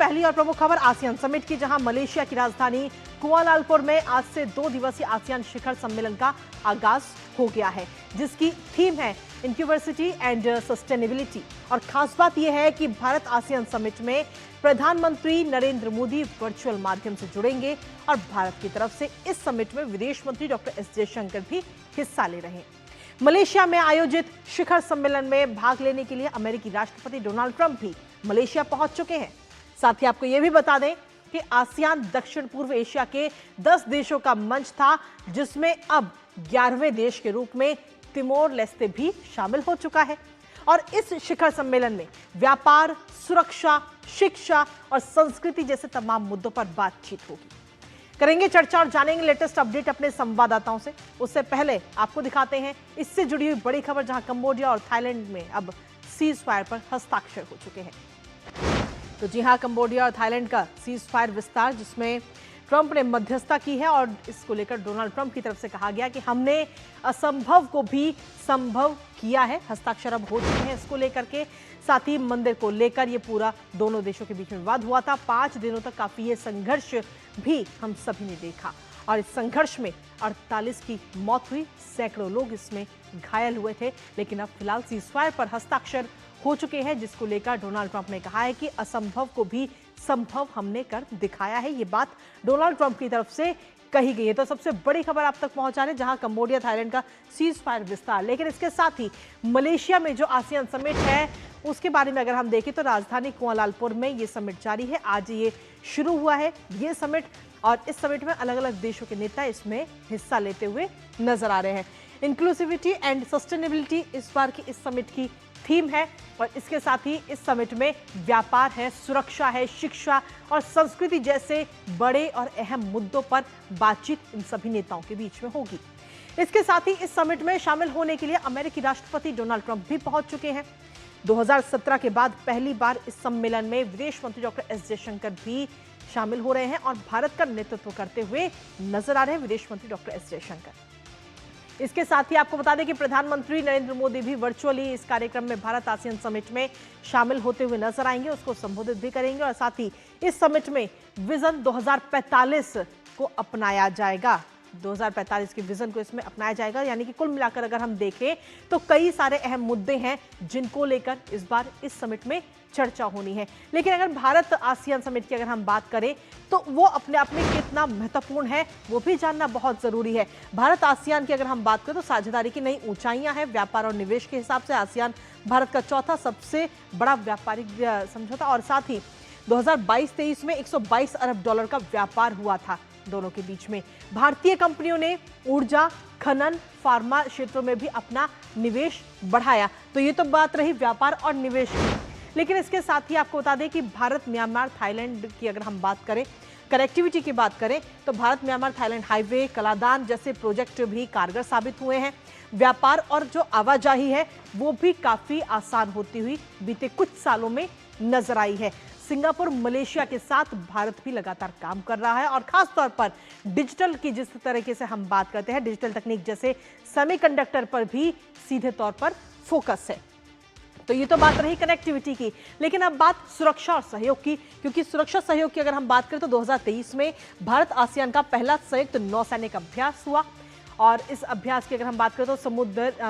पहली और प्रमुख खबर आसियान समिट की, जहां मलेशिया की राजधानी कुआलालंपुर में आज से 2 दिवसीय आसियान शिखर सम्मेलन का आगाज हो गया है, जिसकी थीम है इनक्यूबर्सिटी एंड सस्टेनेबिलिटी। और खास बात यह है कि भारत आसियान समिट में प्रधानमंत्री नरेंद्र मोदी वर्चुअल माध्यम से जुड़ेंगे और भारत की तरफ से इस समिट में विदेश मंत्री डॉक्टर एस जयशंकर भी हिस्सा ले रहे हैं। मलेशिया में आयोजित शिखर सम्मेलन में भाग लेने के लिए अमेरिकी राष्ट्रपति डोनाल्ड ट्रंप भी मलेशिया पहुंच चुके हैं। साथ ही आपको यह भी बता दें कि आसियान दक्षिण पूर्व एशिया के 10 देशों का मंच था, जिसमें अब 11वें देश के रूप में तिमोर लेस्ते भी शामिल हो चुका है। और इस शिखर सम्मेलन में व्यापार, सुरक्षा, शिक्षा और संस्कृति जैसे तमाम मुद्दों पर बातचीत होगी। करेंगे चर्चा और जानेंगे लेटेस्ट अपडेट अपने संवाददाताओं से। उससे पहले आपको दिखाते हैं इससे जुड़ी हुई बड़ी खबर, जहां कंबोडिया और थाईलैंड में अब सीज फायर पर हस्ताक्षर हो चुके हैं। तो जी हां, कंबोडिया और थाईलैंड का सीज फायर विस्तार, जिसमें ट्रंप ने मध्यस्थता की है और इसको लेकर डोनाल्ड ट्रंप की तरफ से कहा गया कि हमने असंभव को भी संभव किया है। हस्ताक्षर अब हो चुके हैं इसको लेकर के। साथ ही मंदिर को लेकर ये पूरा दोनों देशों के बीच में विवाद हुआ था। 5 दिनों तक काफी ये संघर्ष भी हम सभी ने देखा और इस संघर्ष में 48 की मौत हुई, सैकड़ों लोग इसमें घायल हुए थे। लेकिन अब फिलहाल सीज फायर पर हस्ताक्षर हो चुके हैं, जिसको लेकर डोनाल्ड ट्रंप ने कहा है कि असंभव को भी संभव हमने कर दिखाया है। ये बात डोनाल्ड ट्रंप की तरफ से कही गई है। तो सबसे बड़ी खबर आप तक पहुंचा रहे, जहां कंबोडिया थाईलैंड का सीज फायर विस्तार। लेकिन इसके साथ ही मलेशिया में जो आसियान समिट है उसके बारे में अगर हम देखें तो राजधानी कुआलालंपुर में ये समिट जारी है। आज ये शुरू हुआ है ये समिट, और इस समिट में अलग अलग देशों के नेता इसमें हिस्सा लेते हुए नजर आ रहे हैं। इंक्लूसिविटी एंड सस्टेनेबिलिटी इस बार की इस समिट की थीम है। और इसके साथ ही इस समिट में व्यापार है, सुरक्षा है, शिक्षा और संस्कृति जैसे बड़े और अहम मुद्दों पर बातचीत इन सभी नेताओं के बीच में होगी। इसके साथ ही इस समिट में शामिल होने के लिए अमेरिकी राष्ट्रपति डोनाल्ड ट्रंप भी पहुंच चुके हैं। 2017 के बाद पहली बार इस सम्मेलन में विदेश मंत्री डॉक्टर एस जयशंकर भी शामिल हो रहे हैं और भारत का नेतृत्व करते हुए नजर आ रहे हैं विदेश मंत्री डॉक्टर एस जयशंकर। इसके साथ ही आपको बता दें कि प्रधानमंत्री नरेंद्र मोदी भी वर्चुअली इस कार्यक्रम में भारत आसियान समिट में शामिल होते हुए नजर आएंगे, उसको संबोधित भी करेंगे। और साथ ही इस समिट में विजन 2045 को अपनाया जाएगा। 2045 के विजन को इसमें अपनाया जाएगा। यानी कि कुल मिलाकर अगर हम देखें तो कई सारे अहम मुद्दे हैं जिनको लेकर इस बार इस समिट में चर्चा होनी है। लेकिन अगर भारत आसियान समिट की अगर हम बात करें तो वो अपने आप में कितना महत्वपूर्ण है वो भी जानना बहुत जरूरी है। भारत आसियान की अगर हम बात करें तो साझेदारी की नई ऊंचाइयां हैं। व्यापार और निवेश के हिसाब से आसियान भारत का चौथा सबसे बड़ा व्यापारिक समझौता, और साथ ही 2022-23 में $122 अरब का व्यापार हुआ था दोनों के बीच में। भारतीय कंपनियों ने ऊर्जा, खनन, फार्मा क्षेत्रों में भी अपना निवेश बढ़ाया। तो ये तो बात रही व्यापार और निवेश की। लेकिन इसके साथ ही आपको बता दें कि भारत म्यांमार थाईलैंड की अगर हम बात करें, कनेक्टिविटी की बात करें, तो Bharat Myanmar Thailand highway, Kaladan जैसे प्रोजेक्ट भी कारगर साबित हुए हैं। व्यापार और जो आवाजाही है वो भी काफी आसान होती हुई बीते कुछ सालों में नजर आई है। सिंगापुर, मलेशिया के साथ भारत भी लगातार काम कर रहा है और खास तौर पर डिजिटल की जिस तरीके से हम बात करते हैं, डिजिटल तकनीक जैसे सेमीकंडक्टर पर भी सीधे तौर पर फोकस है। तो ये तो बात रही कनेक्टिविटी की। लेकिन अब बात सुरक्षा और सहयोग की, क्योंकि सुरक्षा सहयोग की अगर हम बात करें तो 2023 में भारत आसियान का पहला संयुक्त नौसैनिक अभ्यास हुआ। और इस अभ्यास की अगर हम बात करें तो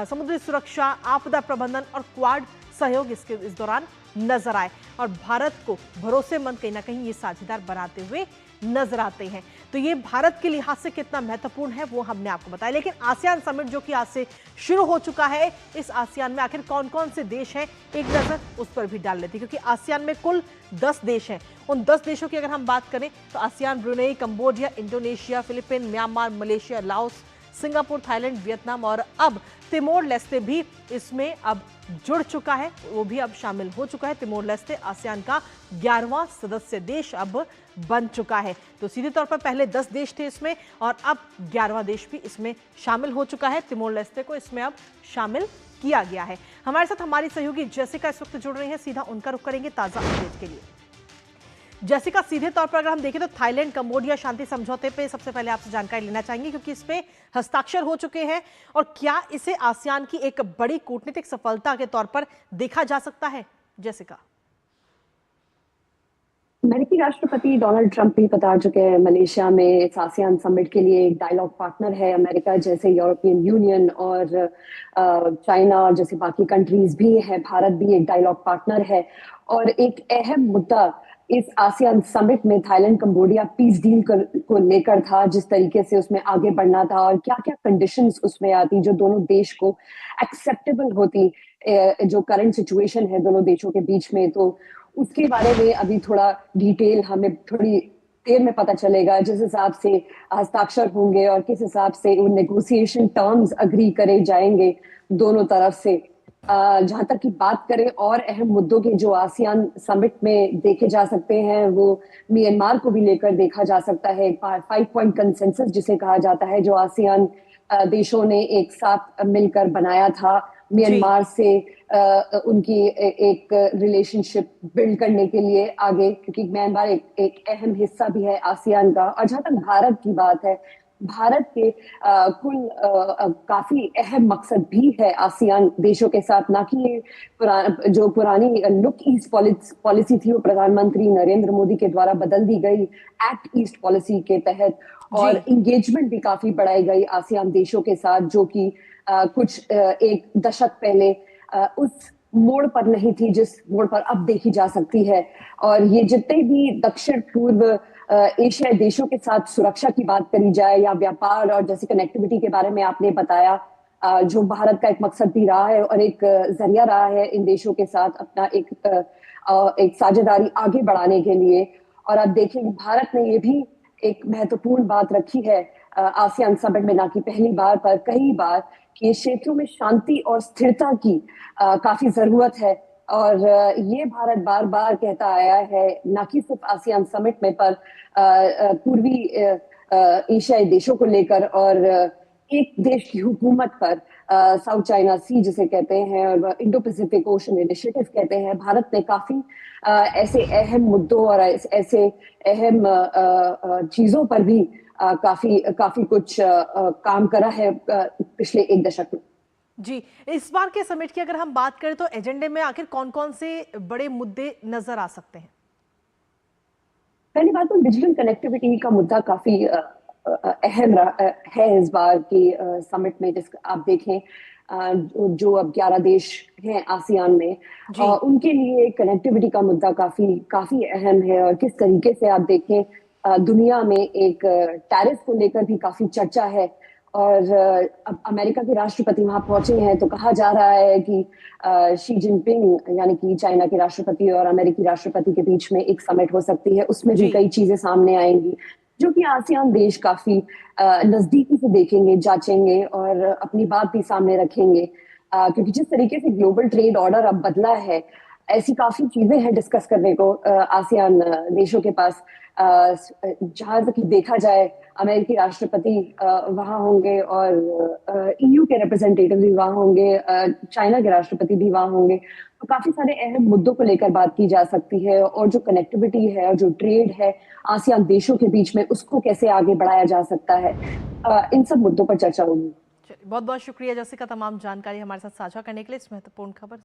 समुद्री सुरक्षा, आपदा प्रबंधन और क्वाड सहयोग इस दौरान नजर आए और भारत को भरोसेमंद कहीं ना कहीं ये साझेदार बनाते हुए नजर आते हैं। तो ये भारत के लिहाज से कितना महत्वपूर्ण है वो हमने आपको बताया। लेकिन आसियान समिट जो कि आज से शुरू हो चुका है, इस आसियान में आखिर कौन कौन से देश हैं एक नजर उस पर भी डाल लेते हैं, क्योंकि आसियान में कुल 10 देश हैं। उन 10 देशों की अगर हम बात करें तो ASEAN Brunei, Cambodia, Indonesia, Philippine, Myanmar, Malaysia, Laos, Singapore, Thailand, Vietnam और अब तिमोर लेस्ते भी इसमें अब जुड़ चुका है, वो भी अब शामिल हो चुका है। तिमोर लेस्ते आसियान का 11वां सदस्य देश अब बन चुका है। तो सीधे तौर पर पहले 10 देश थे इसमें और अब 11वां देश भी इसमें शामिल हो चुका है। तिमोर लेस्ते को इसमें अब शामिल किया गया है। हमारे साथ हमारी सहयोगी जेसिका इस वक्त जुड़ रही है, सीधा उनका रुख करेंगे ताजा अपडेट के लिए। जेसिका, सीधे तौर पर अगर हम देखें तो थाईलैंड कंबोडिया शांति समझौते पे सबसे पहले आपसे जानकारी लेना चाहेंगे, क्योंकि इस पे हस्ताक्षर हो चुके हैं और क्या इसे आसियान की एक बड़ी कूटनीतिक सफलता के तौर पर देखा जा सकता है? जेसिका। अमेरिकी राष्ट्रपति डोनाल्ड ट्रंप भी पधार चुके हैं मलेशिया में इस आसियान समिट के लिए। एक डायलॉग पार्टनर है अमेरिका, जैसे यूरोपियन यूनियन और चाइना और जैसे बाकी कंट्रीज भी है। भारत भी एक डायलॉग पार्टनर है और एक अहम मुद्दा इस आसियान समिट में थाईलैंड कंबोडिया पीस डील को लेकर था। जिस तरीके से उसमें आगे बढ़ना था और क्या क्या कंडीशंस उसमें आती जो दोनों देश को एक्सेप्टेबल होती, जो करंट सिचुएशन है दोनों देशों के बीच में, तो उसके बारे में अभी थोड़ा डिटेल हमें थोड़ी देर में पता चलेगा। जिस हिसाब से हस्ताक्षर होंगे और किस हिसाब से वो नेगोशिएशन टर्म्स अग्री करे जाएंगे दोनों तरफ से। जहां तक की बात करें और अहम मुद्दों के जो आसियान समिट में देखे जा सकते हैं, वो म्यांमार को भी लेकर देखा जा सकता है। 5 पॉइंट कंसेंसस जिसे कहा जाता है, जो आसियान देशों ने एक साथ मिलकर बनाया था जी। म्यांमार से उनकी एक रिलेशनशिप बिल्ड करने के लिए आगे, क्योंकि म्यांमार एक अहम हिस्सा भी है आसियान का। और जहां तक भारत की बात है, भारत के काफी अहम मकसद भी है आसियान देशों के साथ। ना कि ये जो पुरानी लुक ईस्ट पॉलिसी थी वो प्रधानमंत्री नरेंद्र मोदी के द्वारा बदल दी गई एक्ट ईस्ट पॉलिसी के तहत, जी। और इंगेजमेंट भी काफी बढ़ाई गई आसियान देशों के साथ, जो कि कुछ एक दशक पहले उस मोड़ पर नहीं थी जिस मोड़ पर अब देखी जा सकती है। और ये जितने भी दक्षिण पूर्व एशियाई देशों के साथ सुरक्षा की बात करी जाए या व्यापार और जैसे कनेक्टिविटी के बारे में आपने बताया, जो भारत का एक मकसद भी रहा है और एक जरिया रहा है इन देशों के साथ अपना एक साझेदारी आगे बढ़ाने के लिए। और आप देखेंगे भारत ने ये भी एक महत्वपूर्ण बात रखी है आसियान समिट में, ना कि पहली बार पर कई बार, कि क्षेत्रों में शांति और स्थिरता की काफी जरूरत है। और ये भारत बार बार कहता आया है, ना कि सिर्फ आसियान समिट में पर पूर्वी एशियाई देशों को लेकर और एक देश की हुकूमत पर, साउथ चाइना सी जिसे कहते हैं और इंडो पैसिफिक ओशन इनिशिएटिव कहते हैं। भारत ने काफी ऐसे अहम मुद्दों और ऐसे अहम चीजों पर भी काफी काफी कुछ काम करा है पिछले एक दशक में। जी, इस बार के समिट की अगर हम बात करें तो एजेंडे में आखिर कौन-कौन से बड़े मुद्दे नजर आ सकते हैं? पहली बात तो डिजिटल कनेक्टिविटी का मुद्दा काफी अहम है इस बार की समिट में। जिस आप देखें जो अब 11 देश हैं आसियान में, जी। उनके लिए कनेक्टिविटी का मुद्दा काफी काफी अहम है। और किस तरीके से आप देखें दुनिया में एक टैरिफ को लेकर भी काफी चर्चा है। और अब अमेरिका के राष्ट्रपति वहां पहुंचे हैं, तो कहा जा रहा है कि शी जिनपिंग यानी कि चाइना के राष्ट्रपति और अमेरिकी राष्ट्रपति के बीच में एक समिट हो सकती है। उसमें भी जी। कई चीजें सामने आएंगी जो कि आसियान देश काफी नजदीकी से देखेंगे, जांचेंगे और अपनी बात भी सामने रखेंगे। क्योंकि जिस तरीके से ग्लोबल ट्रेड ऑर्डर अब बदला है, ऐसी काफी चीजें हैं डिस्कस करने को आसियान देशों के पास। जहां तक देखा जाए, अमेरिकी राष्ट्रपति वहां होंगे और ईयू के रिप्रेजेंटेटिव भी वहां होंगे, चाइना के राष्ट्रपति भी वहां होंगे। तो काफी सारे अहम मुद्दों को लेकर बात की जा सकती है। और जो कनेक्टिविटी है और जो ट्रेड है आसियान देशों के बीच में, उसको कैसे आगे बढ़ाया जा सकता है, इन सब मुद्दों पर चर्चा होगी। बहुत बहुत शुक्रिया जैसिका, तमाम जानकारी हमारे साथ साझा करने के लिए इस महत्वपूर्ण खबर